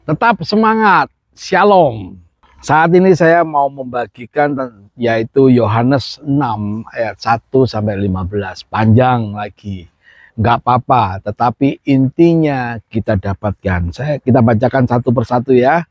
Tetap semangat, Shalom. Saat ini saya mau membagikan yaitu Yohanes 6 ayat 1 sampai 15. Panjang lagi. Enggak apa-apa, tetapi intinya kita dapatkan. Kita bacakan satu persatu ya.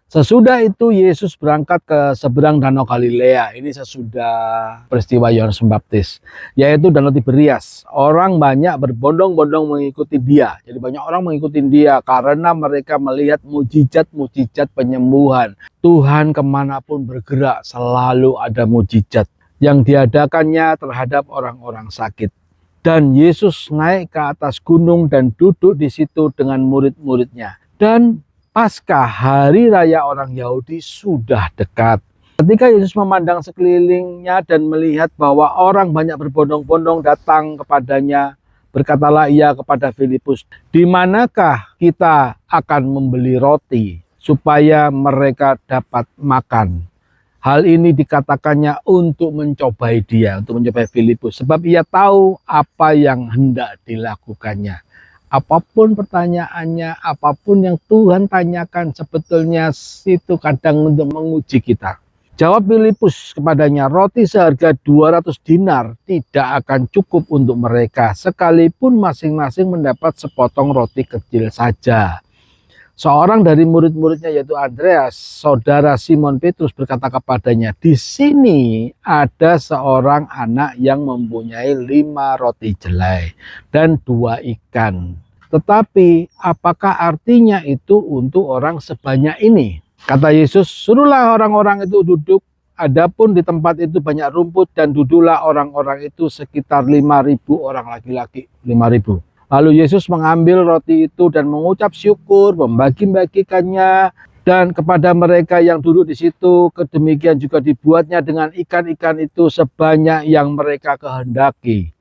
Sesudah itu Yesus berangkat ke seberang Danau Galilea. Ini sesudah peristiwa Yohanes Pembaptis, yaitu Danau Tiberias. Orang banyak berbondong-bondong mengikuti dia. Jadi banyak orang mengikuti dia karena mereka melihat mujizat-mujizat penyembuhan. Tuhan kemanapun bergerak selalu ada mujizat yang diadakannya terhadap orang-orang sakit. Dan Yesus naik ke atas gunung dan duduk di situ dengan murid-muridnya. Dan Paskah, hari raya orang Yahudi, sudah dekat. Ketika Yesus memandang sekelilingnya dan melihat bahwa orang banyak berbondong-bondong datang kepadanya, berkatalah ia kepada Filipus, "Di manakah kita akan membeli roti supaya mereka dapat makan?" Hal ini dikatakannya untuk mencobai dia, untuk mencobai Filipus, sebab ia tahu apa yang hendak dilakukannya. Apapun pertanyaannya, apapun yang Tuhan tanyakan, sebetulnya itu kadang untuk menguji kita. Jawab Filipus kepadanya, "Roti seharga 200 dinar tidak akan cukup untuk mereka, sekalipun masing-masing mendapat sepotong roti kecil saja." Seorang dari murid-muridnya yaitu Andreas, saudara Simon Petrus, berkata kepadanya, "Di sini ada seorang anak yang mempunyai 5 roti jelai dan 2 ikan. Tetapi apakah artinya itu untuk orang sebanyak ini?" Kata Yesus, "Suruhlah orang-orang itu duduk. Adapun di tempat itu banyak rumput dan duduklah orang-orang itu sekitar 5.000 orang laki-laki." 5.000. Lalu Yesus mengambil roti itu dan mengucap syukur, membagi-bagikannya dan kepada mereka yang duduk di situ. Kedemikian juga dibuatnya dengan ikan-ikan itu sebanyak yang mereka kehendaki.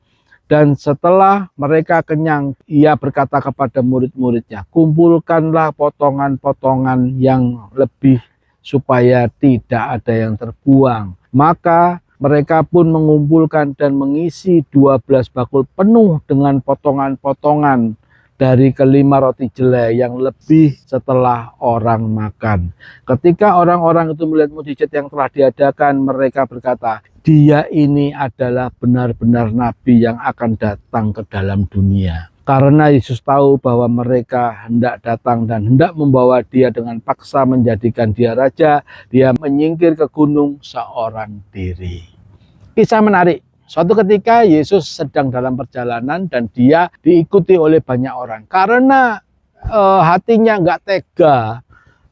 Dan setelah mereka kenyang, ia berkata kepada murid-muridnya, "Kumpulkanlah potongan-potongan yang lebih supaya tidak ada yang terbuang." Maka mereka pun mengumpulkan dan mengisi 12 bakul penuh dengan potongan-potongan dari kelima roti jelai yang lebih setelah orang makan. Ketika orang-orang itu melihat mujizat yang telah diadakan, mereka berkata, "Dia ini adalah benar-benar nabi yang akan datang ke dalam dunia." Karena Yesus tahu bahwa mereka hendak datang dan hendak membawa dia dengan paksa menjadikan dia raja, dia menyingkir ke gunung seorang diri. Kisah menarik. Suatu ketika Yesus sedang dalam perjalanan dan dia diikuti oleh banyak orang. Karena hatinya nggak tega,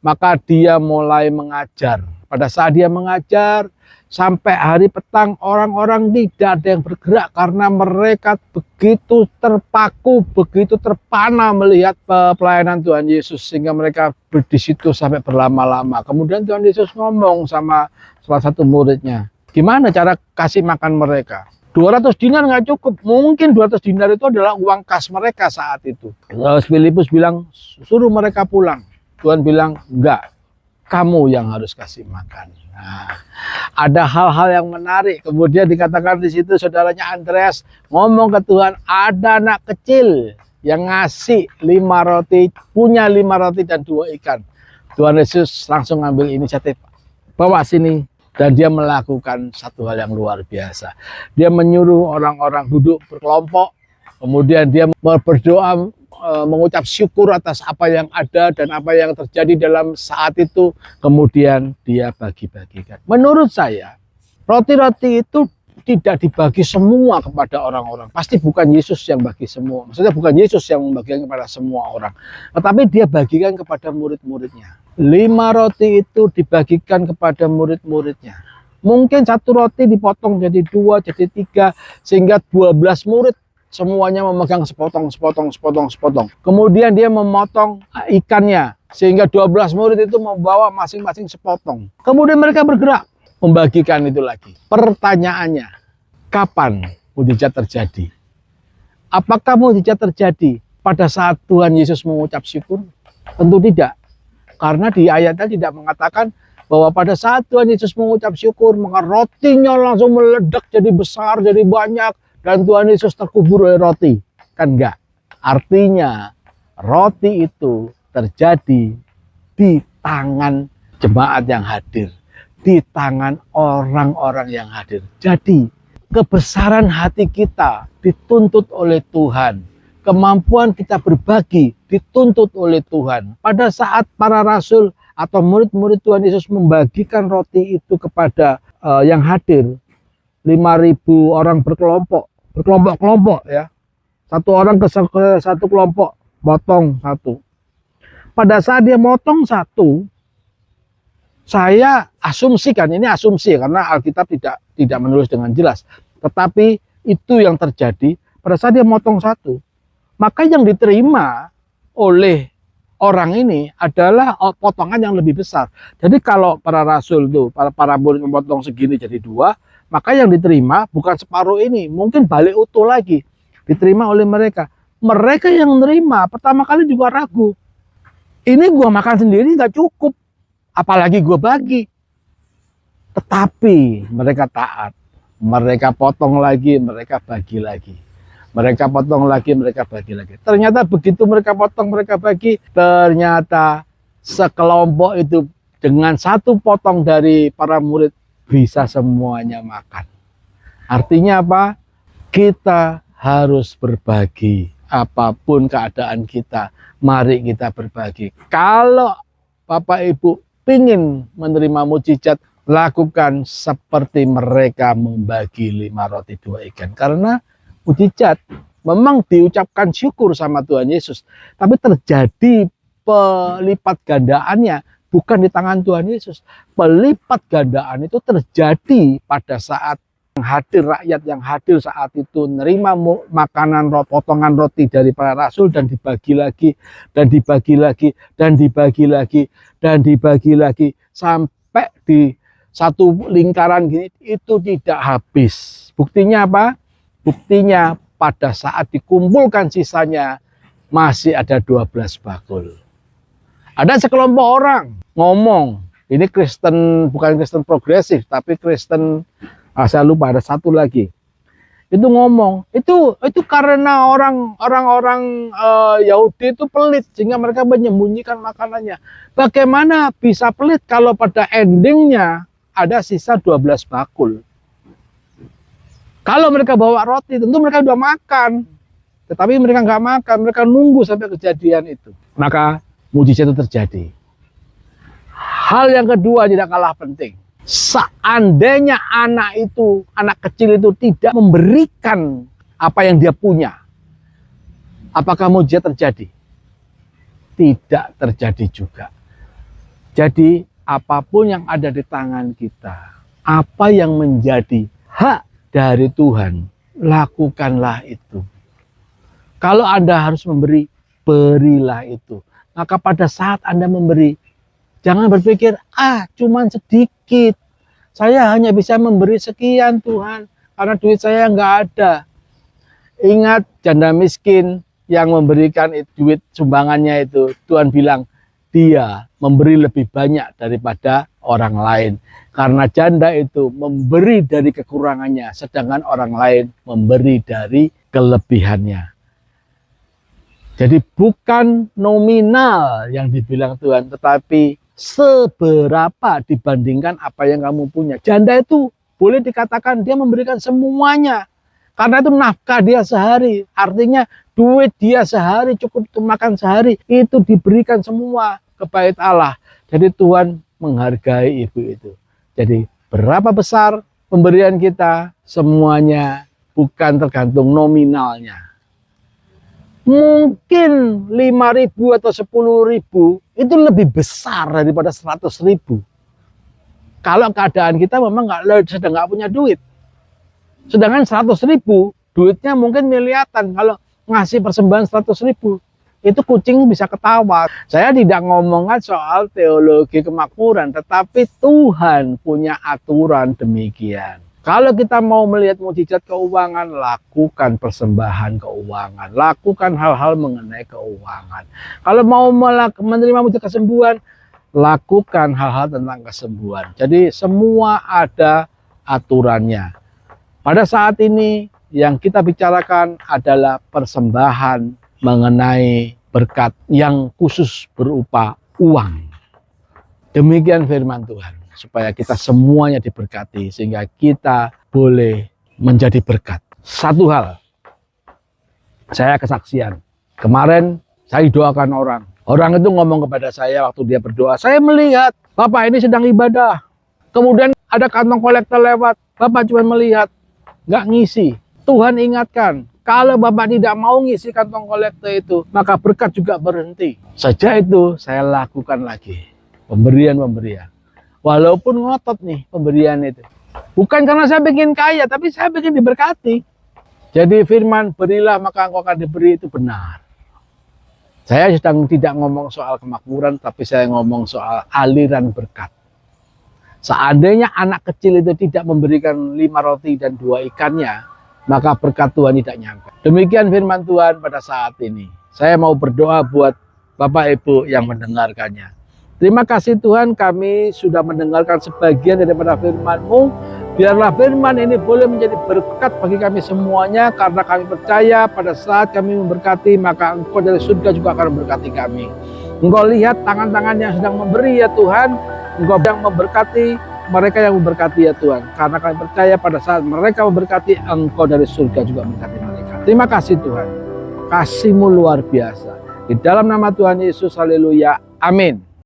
maka dia mulai mengajar. Pada saat dia mengajar, sampai hari petang orang-orang tidak ada yang bergerak karena mereka begitu terpaku, begitu terpana melihat pelayanan Tuhan Yesus sehingga mereka di situ sampai berlama-lama. Kemudian Tuhan Yesus ngomong sama salah satu muridnya, "Gimana cara kasih makan mereka?" 200 dinar nggak cukup. Mungkin 200 dinar itu adalah uang kas mereka saat itu. Terus Filipus bilang, "Suruh mereka pulang." Tuhan bilang, "Enggak, kamu yang harus kasih makan." Nah, ada hal-hal yang menarik. Kemudian dikatakan di situ saudaranya Andreas ngomong ke Tuhan, ada anak kecil yang ngasih 5 roti, punya 5 roti dan 2 ikan. Tuhan Yesus langsung ngambil inisiatif, "Bawa sini." Dan dia melakukan satu hal yang luar biasa. Dia menyuruh orang-orang duduk berkelompok. Kemudian dia berdoa, mengucap syukur atas apa yang ada dan apa yang terjadi dalam saat itu. Kemudian dia bagi-bagikan. Menurut saya, roti-roti itu tidak dibagi semua kepada orang-orang. Pasti bukan Yesus yang bagi semua. Maksudnya bukan Yesus yang membagikan kepada semua orang. Tetapi dia bagikan kepada murid-muridnya. 5 roti itu dibagikan kepada murid-muridnya. Mungkin 1 roti dipotong jadi 2, jadi 3. Sehingga 12 murid semuanya memegang sepotong. Kemudian dia memotong ikannya. Sehingga 12 murid itu membawa masing-masing sepotong. Kemudian mereka bergerak membagikan itu lagi. Pertanyaannya, kapan mujizat terjadi? Apakah mujizat terjadi pada saat Tuhan Yesus mengucap syukur? Tentu tidak. Karena di ayatnya tidak mengatakan bahwa pada saat Tuhan Yesus mengucap syukur, maka rotinya langsung meledak jadi besar, jadi banyak, dan Tuhan Yesus terkubur oleh roti. Kan enggak. Artinya roti itu terjadi di tangan jemaat yang hadir, di tangan orang-orang yang hadir. Jadi kebesaran hati kita dituntut oleh Tuhan. Kemampuan kita berbagi dituntut oleh Tuhan. Pada saat para rasul atau murid-murid Tuhan Yesus membagikan roti itu kepada yang hadir, 5.000 orang berkelompok ya. Satu orang ke satu kelompok, potong satu. Pada saat dia motong satu, saya asumsikan, ini asumsi karena Alkitab tidak menulis dengan jelas. Tetapi itu yang terjadi pada saat dia motong satu. Maka yang diterima oleh orang ini adalah potongan yang lebih besar. Jadi kalau para rasul itu, para murid memotong segini jadi 2, maka yang diterima bukan separuh ini, mungkin balik utuh lagi. Diterima oleh mereka. Mereka yang menerima pertama kali juga ragu. Ini gua makan sendiri nggak cukup, apalagi gua bagi. Tetapi mereka taat. Mereka potong lagi, mereka bagi lagi. Mereka potong lagi, mereka bagi lagi. Ternyata begitu mereka potong, mereka bagi, ternyata sekelompok itu dengan satu potong dari para murid bisa semuanya makan. Artinya apa? Kita harus berbagi. Apapun keadaan kita, mari kita berbagi. Kalau Bapak Ibu ingin menerima mujizat, lakukan seperti mereka membagi 5 roti 2 ikan. Karena mujizat memang diucapkan syukur sama Tuhan Yesus, tapi terjadi pelipat gandaannya bukan di tangan Tuhan Yesus. Pelipat gandaan itu terjadi pada saat rakyat yang hadir saat itu nerima makanan potongan roti dari para rasul dan dibagi lagi dan dibagi lagi dan dibagi lagi dan dibagi lagi sampai di satu lingkaran gini itu tidak habis. Buktinya apa? Buktinya pada saat dikumpulkan sisanya masih ada 12 bakul. Ada sekelompok orang ngomong, ini Kristen, bukan Kristen progresif, tapi Kristen, saya lupa ada satu lagi. Itu ngomong, itu karena orang-orang Yahudi itu pelit sehingga mereka menyembunyikan makanannya. Bagaimana bisa pelit kalau pada endingnya ada sisa 12 bakul? Kalau mereka bawa roti, tentu mereka sudah makan. Tetapi mereka nggak makan, mereka nunggu sampai kejadian itu. Maka mujizat itu terjadi. Hal yang kedua tidak kalah penting. Seandainya anak kecil itu tidak memberikan apa yang dia punya, apakah mujizat terjadi? Tidak terjadi juga. Jadi apapun yang ada di tangan kita, apa yang menjadi hak dari Tuhan, lakukanlah itu. Kalau Anda harus memberi, berilah itu. Maka pada saat Anda memberi, jangan berpikir, cuman sedikit. Saya hanya bisa memberi sekian Tuhan, karena duit saya nggak ada. Ingat janda miskin yang memberikan duit sumbangannya itu, Tuhan bilang, dia memberi lebih banyak daripada orang lain. Karena janda itu memberi dari kekurangannya, sedangkan orang lain memberi dari kelebihannya. Jadi bukan nominal yang dibilang Tuhan, tetapi seberapa dibandingkan apa yang kamu punya. Janda itu boleh dikatakan dia memberikan semuanya. Karena itu nafkah dia sehari. Artinya duit dia sehari, cukup untuk makan sehari. Itu diberikan semua ke bait Allah. Jadi Tuhan menghargai ibu itu. Jadi berapa besar pemberian kita, semuanya bukan tergantung nominalnya. Mungkin 5.000 atau 10.000 itu lebih besar daripada 100.000. Kalau keadaan kita memang sedang nggak punya duit. Sedangkan 100.000 duitnya mungkin miliaran. Kalau ngasih persembahan 100.000 itu kucing bisa ketawa. Saya tidak ngomongkan soal teologi kemakmuran, tetapi Tuhan punya aturan demikian. Kalau kita mau melihat mujizat keuangan, lakukan persembahan keuangan, lakukan hal-hal mengenai keuangan. Kalau mau menerima mujizat kesembuhan, lakukan hal-hal tentang kesembuhan. Jadi semua ada aturannya. Pada saat ini yang kita bicarakan adalah persembahan mengenai berkat yang khusus berupa uang. Demikian firman Tuhan, supaya kita semuanya diberkati sehingga kita boleh menjadi berkat. Satu hal, saya kesaksian. Kemarin saya doakan orang. Orang itu ngomong kepada saya waktu dia berdoa, saya melihat Bapak ini sedang ibadah. Kemudian ada kantong kolektor lewat, Bapak cuma melihat, nggak ngisi. Tuhan ingatkan, kalau Bapak tidak mau ngisi kantong kolektor itu, maka berkat juga berhenti. Sejak itu saya lakukan lagi pemberian-pemberian. Walaupun ngotot nih pemberian itu. Bukan karena saya ingin kaya, tapi saya ingin diberkati. Jadi firman, berilah maka engkau akan diberi, itu benar. Saya sedang tidak ngomong soal kemakmuran, tapi saya ngomong soal aliran berkat. Seandainya anak kecil itu tidak memberikan 5 roti dan 2 ikannya, maka berkat Tuhan tidak nyampe. Demikian firman Tuhan pada saat ini. Saya mau berdoa buat Bapak Ibu yang mendengarkannya. Terima kasih Tuhan, kami sudah mendengarkan sebagian daripada firman-Mu. Biarlah firman ini boleh menjadi berkat bagi kami semuanya, karena kami percaya pada saat kami memberkati, maka Engkau dari surga juga akan memberkati kami. Engkau lihat tangan-tangan yang sedang memberi ya Tuhan, Engkau yang memberkati mereka yang memberkati ya Tuhan. Karena kami percaya pada saat mereka memberkati, Engkau dari surga juga memberkati mereka. Terima kasih Tuhan, kasih-Mu luar biasa. Di dalam nama Tuhan Yesus, haleluya, amin.